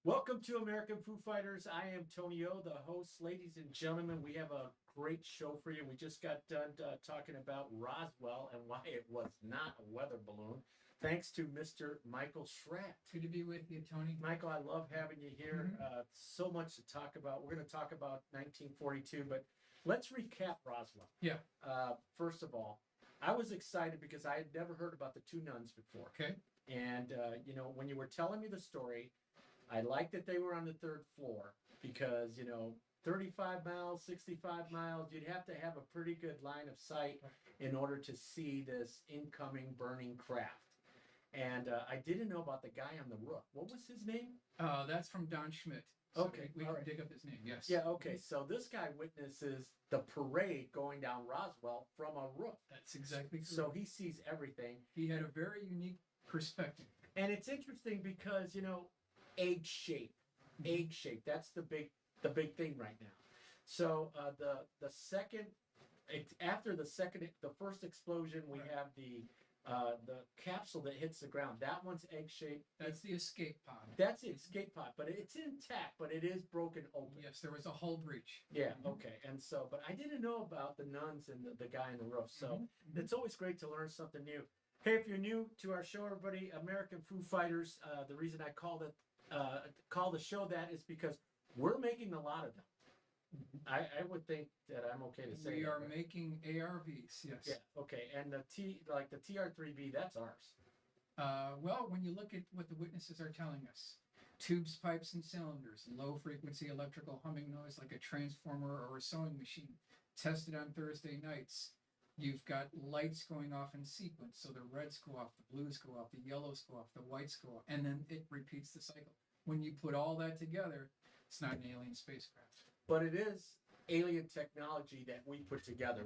Welcome to American Foo Fighters. I am toNyO, the host. Ladies and gentlemen, we have a great show for you. We just got done talking about Roswell and why it was not a weather balloon. Thanks to Mr. Michael Schratt. Good to be with you, Tony. Michael, I love having you here. So much to talk about. We're going to talk about 1942, but let's recap Roswell. Yeah. First of all, I was excited because I had never heard about the two nuns before. Okay. And, when you were telling me the story, I liked that they were on the third floor because, 35 miles, 65 miles, you'd have to have a pretty good line of sight in order to see this incoming burning craft. And I didn't know about the guy on the roof. What was his name? That's from Don Schmidt. So Okay. We can dig up his name, yes. Yeah, okay. So this guy witnesses the parade going down Roswell from a roof. That's exactly correct. So he sees everything. He had a very unique perspective. And it's interesting because, egg shape. Egg shape. That's the big thing right now. So the first explosion, we have the capsule that hits the ground. That one's egg shaped. That's the escape pod. That's the escape pod, but it's intact, but it is broken open. Yes, there was a hull breach. Yeah, okay. And so, but I didn't know about the nuns and the guy on the roof. So it's always great to learn something new. Hey, if you're new to our show, everybody, American Foo Fighters, the reason I call the show that is because we're making a lot of them. I would think that I'm okay to say we that, are right? making ARVs, yes. Yeah, okay. And the TR3B, that's ours. Well, when you look at what the witnesses are telling us, tubes, pipes, and cylinders, low frequency electrical humming noise like a transformer or a sewing machine, tested on Thursday nights. You've got lights going off in sequence, so the reds go off, the blues go off, the yellows go off, the whites go off, and then it repeats the cycle. When you put all that together, it's not an alien spacecraft. But it is alien technology that we put together.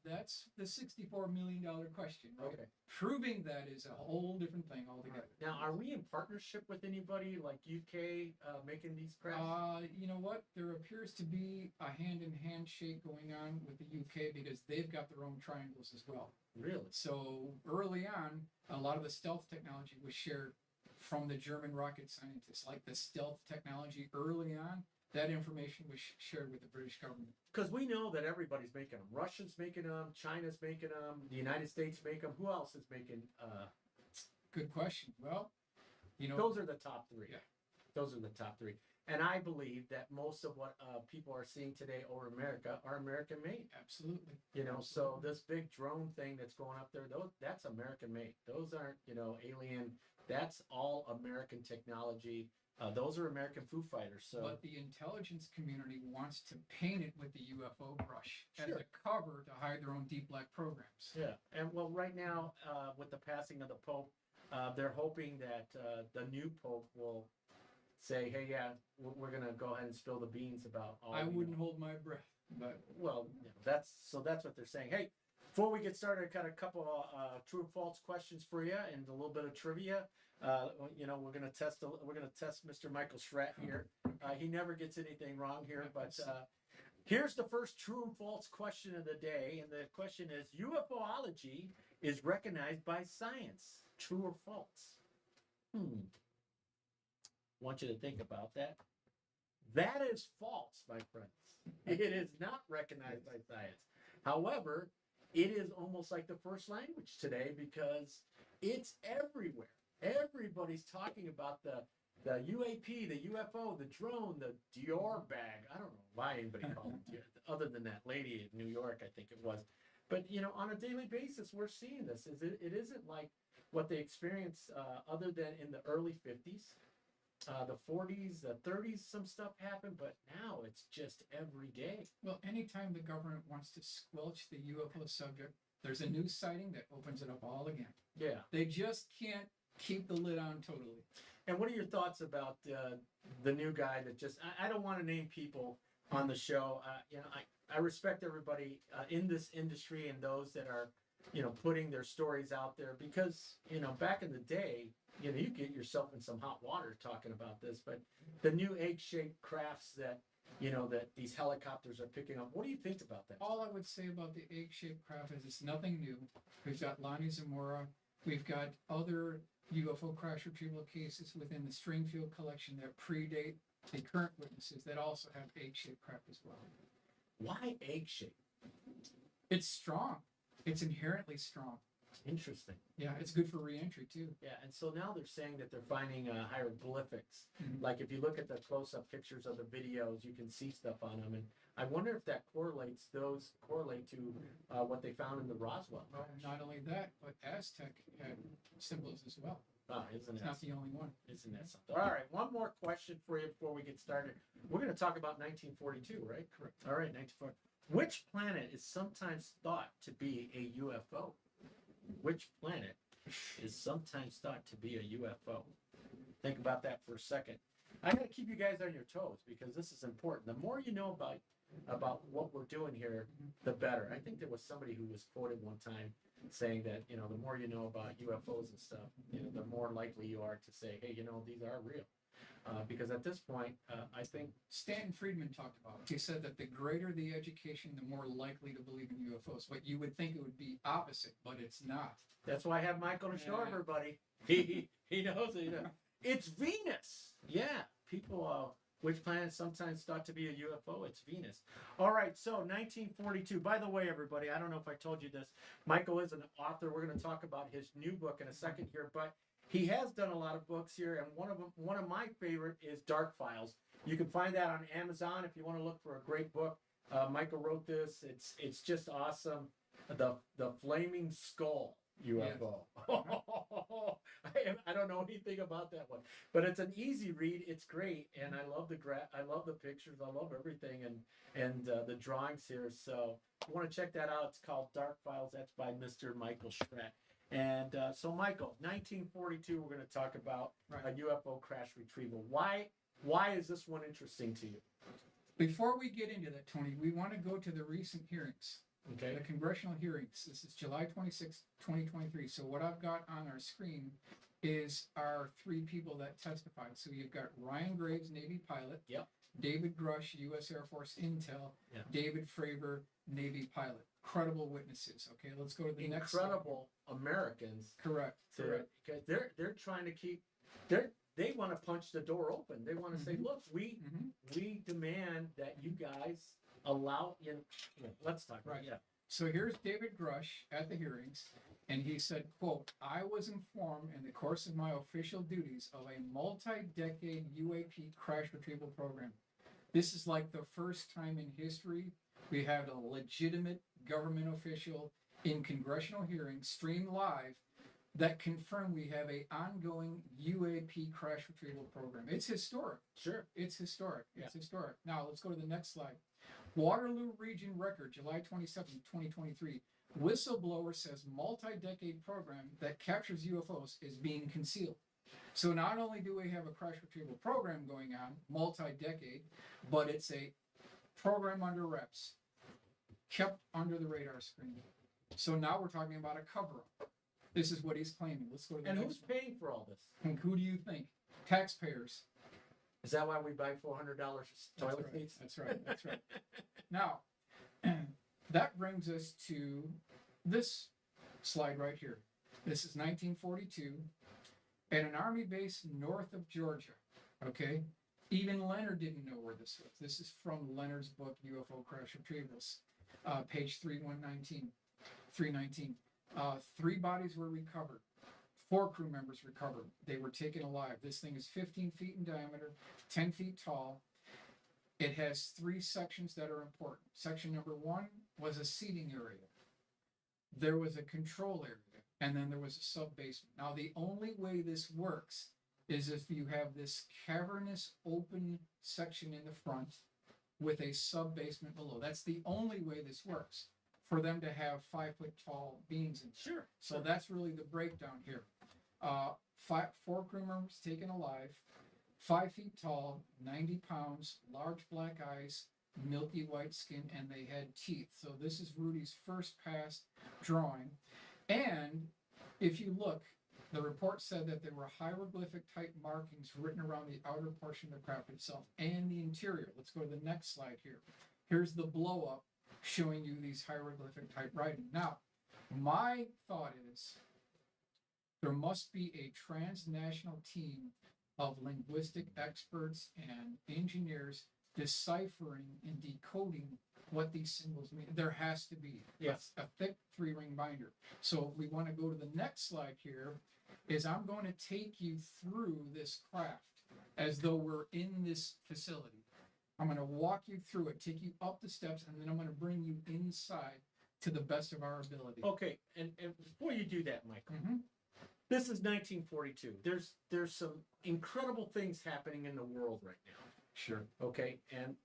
That's the $64 million question, right? Okay. Proving that is a whole different thing altogether. Now, are we in partnership with anybody like UK making these crafts? You know what? There appears to be a hand-in-hand shake going on with the UK because they've got their own triangles as well. Really? So early on, a lot of the stealth technology was shared from the German rocket scientists. Like the stealth technology early on, that information was shared with the British government. Because we know that everybody's making them. Russia's making them. China's making them. The United States make them. Who else is making? Good question. Well, those are the top three. Yeah. Those are the top three. And I believe that most of what people are seeing today over America are American made. Absolutely. So this big drone thing that's going up there, that's American made. Those aren't, alien. That's all American technology. Those are American Foo Fighters. So, but the intelligence community wants to paint it with the UFO brush as Sure. a cover to hide their own deep black programs. Yeah, and well, right now, with the passing of the Pope, they're hoping that the new Pope will say, "Hey, yeah, we're going to go ahead and spill the beans about all." I wouldn't hold my breath, but well, that's what they're saying. Hey, before we get started, I got a couple of true and false questions for you and a little bit of trivia. We're going to test Mr. Michael Schratt here. He never gets anything wrong here, but here's the first true and false question of the day, and the question is: UFOlogy is recognized by science. True or false? Want you to think about that. That is false, my friends. It is not recognized by science. However, it is almost like the first language today because it's everywhere. Everybody's talking about the UAP, the UFO, the drone, the Dior bag. I don't know why anybody called it Dior, other than that lady in New York, I think it was. But, on a daily basis, we're seeing this. It isn't like what they experienced other than in the early 50s. The 40s, the 30s, some stuff happened, but now it's just every day. Well, anytime the government wants to squelch the UFO subject, there's a new sighting that opens it up all again. Yeah. They just can't keep the lid on totally. And what are your thoughts about the new guy that just, I don't want to name people on the show. I respect everybody in this industry and those that are, putting their stories out there because, back in the day, you get yourself in some hot water talking about this, but the new egg-shaped crafts that, that these helicopters are picking up, what do you think about that? All I would say about the egg-shaped craft is it's nothing new. We've got Lonnie Zamora. We've got other UFO crash retrieval cases within the Stringfield collection that predate the current witnesses that also have egg-shaped craft as well. Why egg shape? It's strong. It's inherently strong. Interesting. Yeah, it's good for reentry too. Yeah, and so now they're saying that they're finding hieroglyphics. Mhm. Like if you look at the close-up pictures of the videos, you can see stuff on them, and I wonder if that correlate to what they found in the Roswell Well, crash. not only that, but Aztec had symbols as well. Isn't It's that not the only one. isn't that something? All right, one more question for you before we get started. We're going to talk about 1942, right? Correct. All right, 1942. Which planet is sometimes thought to be a UFO? Which planet is sometimes thought to be a UFO? Think about that for a second. I got to keep you guys on your toes because this is important. The more you know about what we're doing here, the better. I think there was somebody who was quoted one time saying that, you know, the more you know about UFOs and stuff, you know, the more likely you are to say, hey, you know, these are real. Because at this point, I think Stanton Friedman talked about it. He said that the greater the education, the more likely to believe in UFOs. But you would think it would be opposite, but it's not. that's why I have Michael Yeah. Schratt, buddy. He knows it. It's Venus. Yeah, people. Which planet is sometimes thought to be a UFO? It's Venus. All right, so 1942. By the way, everybody, I don't know if I told you this. Michael is an author. We're going to talk about his new book in a second here, but he has done a lot of books here, and one of my favorite is Dark Files. You can find that on Amazon if you want to look for a great book. Michael wrote this. It's just awesome. The Flaming Skull UFO. I don't know anything about that one, but it's an easy read. It's great, and I love I love the pictures. I love everything, and the drawings here. So if you want to check that out, it's called Dark Files. That's by Mr. Michael Schratt. And so, Michael, 1942, we're going to talk about a UFO crash retrieval. Why is this one interesting to you? Before we get into that, Tony, we want to go to the recent hearings. Okay. The congressional hearings. This is July 26, 2023. So what I've got on our screen is our three people that testified. So you've got Ryan Graves, Navy pilot. Yep. David Grush, U.S. Air Force Intel. Yeah. David Fravor, Navy pilot. Credible witnesses. Okay, let's go to the next. Incredible Americans. Correct. Correct. Because they're trying to keep they want to punch the door open. They want to say, look, we demand that you guys allow in. Let's talk about it. Yeah. So here's David Grush at the hearings, and he said, quote, I was informed in the course of my official duties of a multi-decade UAP crash retrieval program. This is like the first time in history we have a legitimate government official in congressional hearings streamed live that confirm we have a ongoing UAP crash retrieval program. It's historic. Sure. It's historic. It's historic. Now let's go to the next slide. Waterloo Region Record, July 27, 2023. Whistleblower says multi-decade program that captures UFOs is being concealed. So not only do we have a crash retrieval program going on, multi-decade, but it's a program under wraps, kept under the radar screen. So now we're talking about a cover-up. This is what he's claiming. Let's go to the And next who's one. paying for all this? And who do you think? Taxpayers. Is that why we buy $400 toilet seats? That's right. That's right. Now, that brings us to this slide right here. This is 1942 at an Army base north of Georgia. Okay? Even Leonard didn't know where this was. This is from Leonard's book, UFO Crash Retrievals, page 319. 3 bodies were recovered. 4 crew members recovered. They were taken alive. This thing is 15 feet in diameter, 10 feet tall. It has 3 sections that are important. Section number 1 was a seating area. There was a control area, and then there was a sub-basement. Now, the only way this works is if you have this cavernous open section in the front with a sub-basement below. That's the only way this works, for them to have 5-foot tall beams in there. Sure. So that's really the breakdown here. 4 crew members taken alive, 5 feet tall, 90 pounds, large black eyes, milky white skin, and they had teeth. So this is Rudy's first pass drawing. And if you look, the report said that there were hieroglyphic type markings written around the outer portion of the craft itself and the interior. Let's go to the next slide here. Here's the blow up showing you these hieroglyphic type writing. Now, my thought is there must be a transnational team of linguistic experts and engineers deciphering and decoding what these symbols mean. There has to be. Yes. A thick 3-ring binder. So we want to go to the next slide here, is I'm going to take you through this craft as though we're in this facility. I'm going to walk you through it, take you up the steps, and then I'm going to bring you inside to the best of our ability. Okay, and before you do that, Michael, Mhm. this is 1942. There's some incredible things happening in the world right now. Sure. Okay, and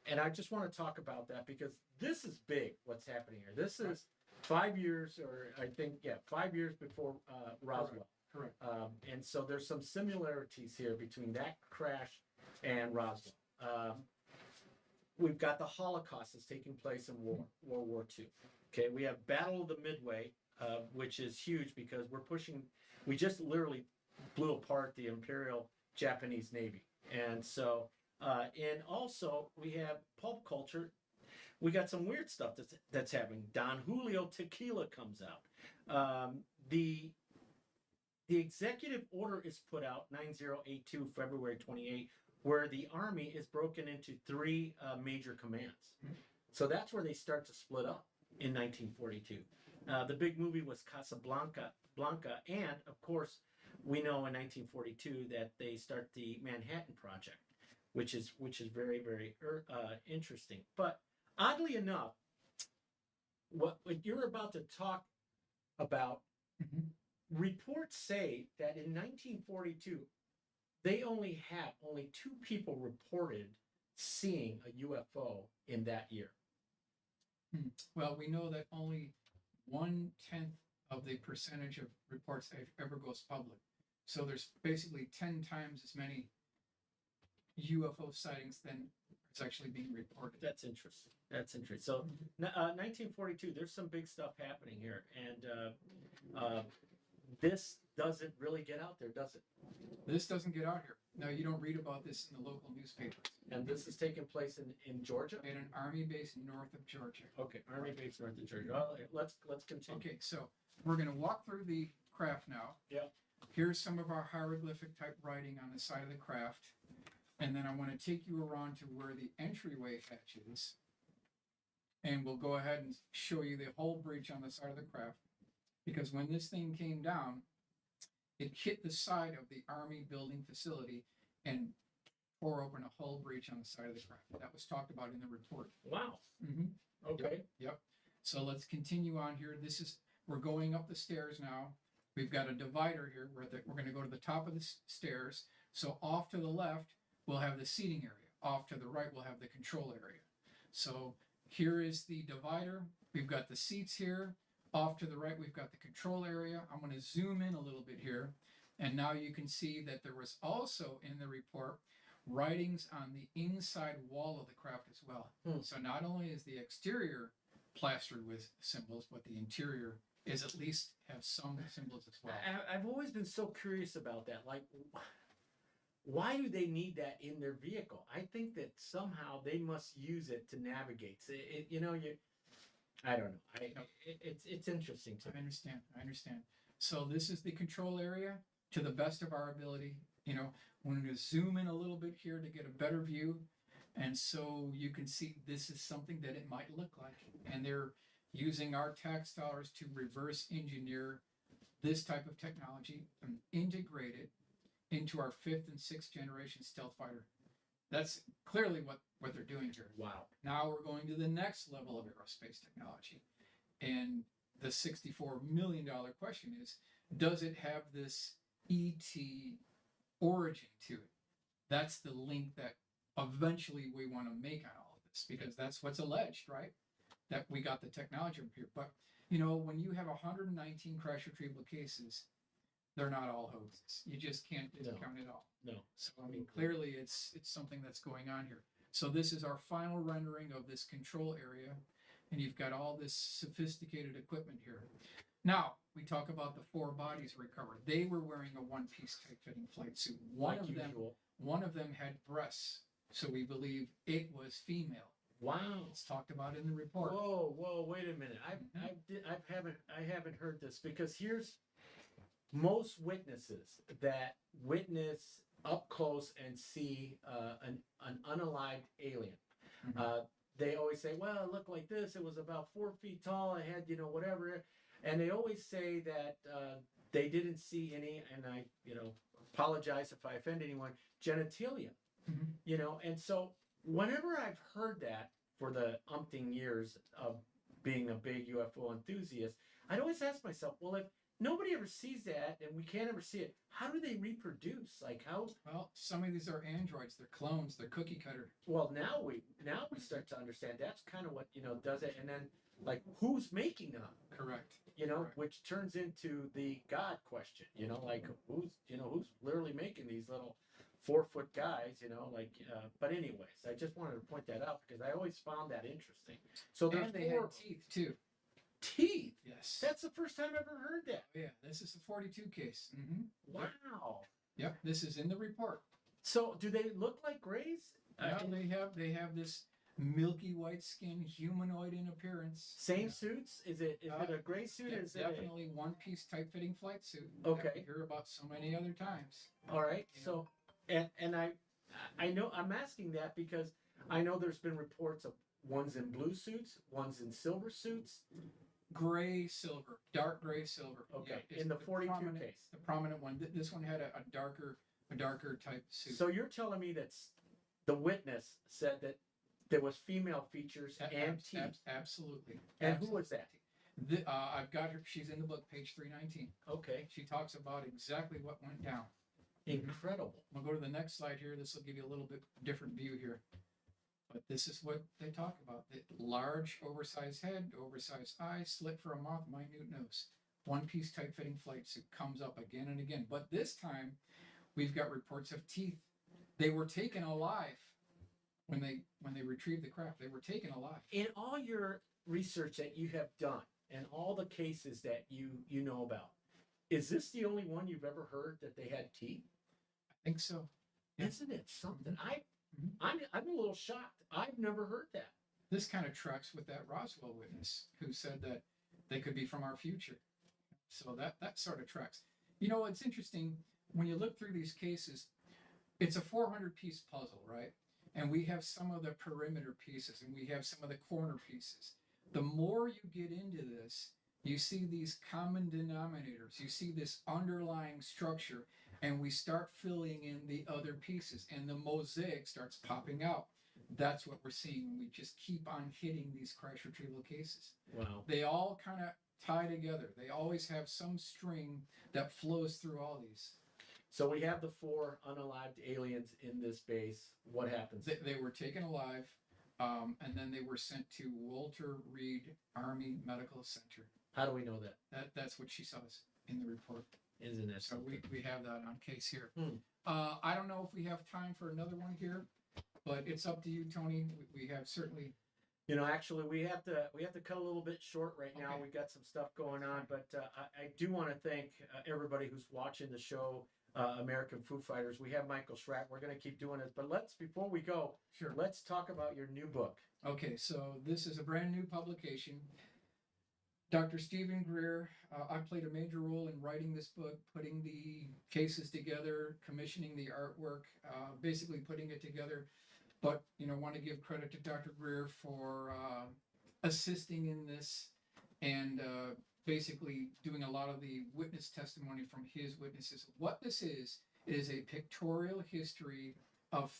I just want to talk about that because this is big. What's happening here? This is 5 years, or I think 5 years before Roswell. Correct. And so there's some similarities here between that crash and Roswell. We've got the Holocaust that's taking place in World War II. Okay, we have Battle of the Midway, which is huge because we just literally blew apart the Imperial Japanese Navy. And so, and also we have pulp culture. We got some weird stuff that's happening. Don Julio Tequila comes out. The executive order is put out 9082 February 28, where the Army is broken into 3 major commands. So that's where they start to split up in 1942. The big movie was Casablanca, and of course, we know in 1942 that they start the Manhattan Project, which is very, very interesting. But oddly enough, what you're about to talk about, reports say that in 1942, they only 2 people reported seeing a UFO in that year. Well, we know that only 1/10 of the percentage of reports that ever goes public. So there's basically 10 times as many UFO sightings than it's actually being reported. That's interesting. So, 1942, there's some big stuff happening here, and this doesn't really get out there, does it? This doesn't get out here. Now, you don't read about this in the local newspapers. And this is taking place in Georgia? At an Army base north of Georgia. Okay, Army base north of Georgia. All right, let's continue. Okay, so we're going to walk through the craft now. Yeah. Here's some of our hieroglyphic type writing on the side of the craft. And then I want to take you around to where the entryway hatch is. And we'll go ahead and show you the whole breach on the side of the craft. Because when this thing came down, it hit the side of the Army building facility and tore open a hull breach on the side of the craft. That was talked about in the report. Wow. Mm-hmm. Okay. Yep. So let's continue on here. We're going up the stairs now. We've got a divider here. We're going to go to the top of the stairs. So off to the left, we'll have the seating area. Off to the right, we'll have the control area. So here is the divider. We've got the seats here. Off to the right, we've got the control area. I'm going to zoom in a little bit here. And now you can see that there was also in the report writings on the inside wall of the craft as well. So not only is the exterior plastered with symbols, but the interior is at least have some symbols as well. I've always been so curious about that. Like, why do they need that in their vehicle? I think that somehow they must use it to navigate. I don't know. It's interesting to me. I understand. So this is the control area to the best of our ability. We're going to zoom in a little bit here to get a better view. And so you can see this is something that it might look like. And they're using our tax dollars to reverse engineer this type of technology and integrate it into our 5th and 6th generation stealth fighter. That's clearly what they're doing here. Wow. Now we're going to the next level of aerospace technology. And the $64 million question is, does it have this ET origin to it? That's the link that eventually we want to make on all of this, because that's what's alleged, right? That we got the technology up here. But, when you have 119 crash retrieval cases, they're not all hoaxes. You just can't discount it all. No. So, clearly it's something that's going on here. So this is our final rendering of this control area. And you've got all this sophisticated equipment here. Now, we talk about the 4 bodies recovered. They were wearing a one-piece tight-fitting flight suit. One of them had breasts. So we believe it was female. Wow. It's talked about in the report. Whoa, wait a minute. I haven't heard this, because here's most witnesses that witness up close and see an unalived alien, they always say, well, it looked like this. It was about 4 feet tall. It had, whatever. And they always say that they didn't see any, and I, apologize if I offend anyone, genitalia. And so whenever I've heard that for the umpteen years of being a big UFO enthusiast, I'd always ask myself, well, if nobody ever sees that and we can't ever see it, how do they reproduce? Like how? Well, some of these are androids, they're clones, they're cookie cutter. Well, now we start to understand that's kind of what does it, and then like who's making them? Correct. Correct. Which turns into the God question. Like who's literally making these little 4-foot guys? But anyways, I just wanted to point that out because I always found that interesting. So and they had teeth too. Teeth. Yes. That's the first time I've ever heard that. Yeah, this is the 42 case. Wow. Yep, this is in the report. So, do they look like grays? Yeah, they have this milky white skin, humanoid in appearance. Same suits? Is it a gray suit? Yeah, is definitely one-piece tight-fitting flight suit. Okay. That we hear about so many other times. All right. Yeah. So, and I know I'm asking that because I know there's been reports of ones in blue suits, ones in silver suits. Gray silver, dark gray silver. Okay, in the 42 case, the prominent one. This one had a darker type suit. So you're telling me that the witness said that there was female features and teeth? Absolutely. And who was that? I've got her. She's in the book, page 319. Okay. She talks about exactly what went down. Incredible. We'll go to the next slide here. This will give you a little bit different view here. But this is what they talk about. The large, oversized head, oversized eyes, slit for a moth, minute nose. One-piece tight-fitting flight suit comes up again and again. But this time, we've got reports of teeth. They were taken alive when they retrieved the craft. They were taken alive. In all your research that you have done and all the cases that you know about, is this the only one you've ever heard that they had teeth? I think so. Yeah. Isn't it something? I'm a little shocked. I've never heard that. This kind of tracks with that Roswell witness who said that they could be from our future. So that sort of tracks. It's interesting when you look through these cases. It's a 400-piece puzzle, right? And we have some of the perimeter pieces and we have some of the corner pieces. The more you get into this, you see these common denominators. You see this underlying structure. And we start filling in the other pieces, and the mosaic starts popping out. That's what we're seeing. We just keep on hitting these crash retrieval cases. Wow. They all kind of tie together. They always have some string that flows through all these. So we have the 4 unalived aliens in this base. What happens? They were taken alive, and then they were sent to Walter Reed Army Medical Center. How do we know that? That's what she says in the report. Isn't it? So we have that on case here. I don't know if we have time for another one here, but it's up to you, Tony. We have certainly. Actually, we have to cut a little bit short right now. Okay. We've got some stuff going on, but I do want to thank everybody who's watching the show, American Foo Fighters. We have Michael Schratt. We're going to keep doing this, but before we go, sure, let's talk about your new book. Okay, so this is a brand new publication. Dr. Stephen Greer, I played a major role in writing this book, putting the cases together, commissioning the artwork, basically putting it together. But, want to give credit to Dr. Greer for assisting in this and basically doing a lot of the witness testimony from his witnesses. What this is a pictorial history of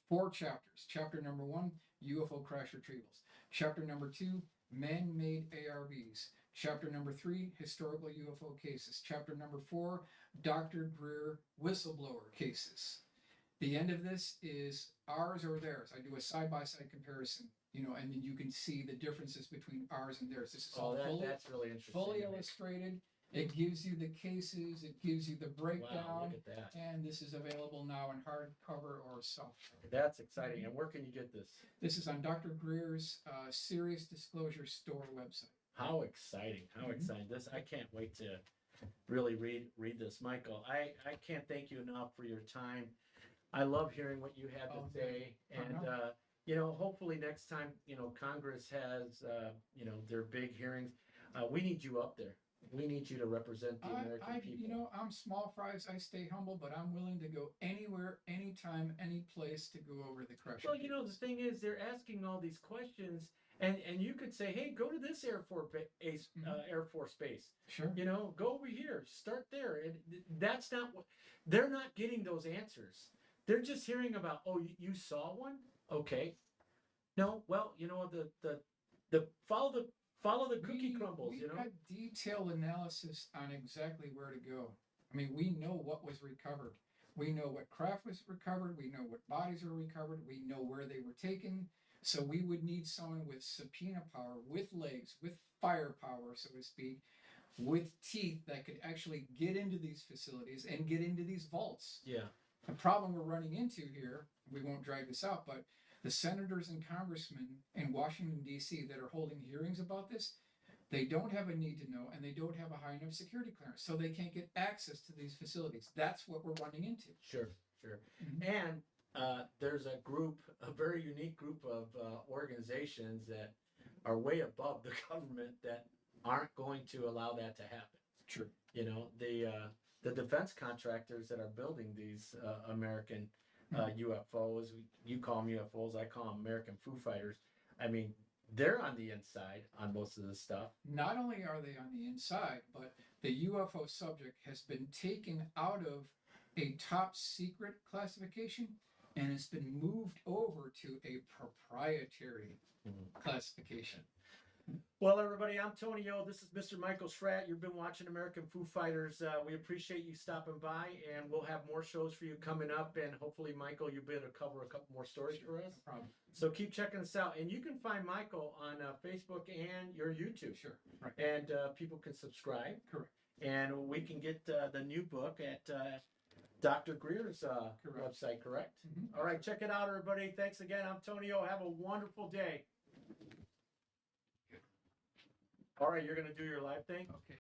4 chapters. Chapter number 1, UFO crash retrievals. Chapter number 2, man-made ARVs. Chapter number 3, historical UFO cases. Chapter number 4, Dr. Greer whistleblower cases. The end of this is ours or theirs. I do a side-by-side comparison, and then you can see the differences between ours and theirs. This is all that's really interesting. Fully illustrated. It gives you the cases. It gives you the breakdown. Wow, look at that. And this is available now in hardcover or softcover. That's exciting. And where can you get this? This is on Dr. Greer's Serious Disclosure Store website. How exciting. How exciting. I can't wait to really read this. Michael, I can't thank you enough for your time. I love hearing what you have to say. And, hopefully next time, Congress has, their big hearings, we need you up there. we need you to represent the American people. You know, I'm small fries. I stay humble, but I'm willing to go anywhere, anytime, any place to go over the crush. Well, you know, the thing is, they're asking all these questions, and you could say, hey, go to this Air Force base. Sure. You know, go over here, start there. And that's not what they're not getting those answers. They're just hearing about, oh, you saw one? Okay. No, well, you know, the follow the cookie crumbles, We've you know. got detailed analysis on exactly where to go. I mean, we know what was recovered. We know what craft was recovered. We know what bodies were recovered. We know where they were taken. So we would need someone with subpoena power, with legs, with firepower, so to speak, with teeth that could actually get into these facilities and get into these vaults. Yeah. The problem we're running into here, we won't drag this out, but the senators and congressmen in Washington, D.C. that are holding hearings about this, they don't have a need to know, and they don't have a high enough security clearance, so they can't get access to these facilities. That's what we're running into. Sure. And there's a group, a very unique group of organizations that are way above the government that aren't going to allow that to happen. True. You know, the defense contractors that are building these American UFOs, you call them UFOs, I call them American Foo Fighters. I mean, they're on the inside on most of this stuff. Not only are they on the inside, but the UFO subject has been taken out of a top secret classification and it's been moved over to a proprietary classification. Well, everybody, I'm toNyO. This is Mr. Michael Schratt. You've been watching American Foo Fighters. We appreciate you stopping by, and we'll have more shows for you coming up. And hopefully, Michael, you'll be able to cover a couple more stories for us. No problem. So keep checking us out. And you can find Michael on Facebook and your YouTube. Sure. Right. And people can subscribe. Correct. And we can get the new book at Dr. Greer's website, correct? Mm-hmm. All right, check it out, everybody. Thanks again. I'm toNyO. Have a wonderful day. All right, you're going to do your live thing? Okay.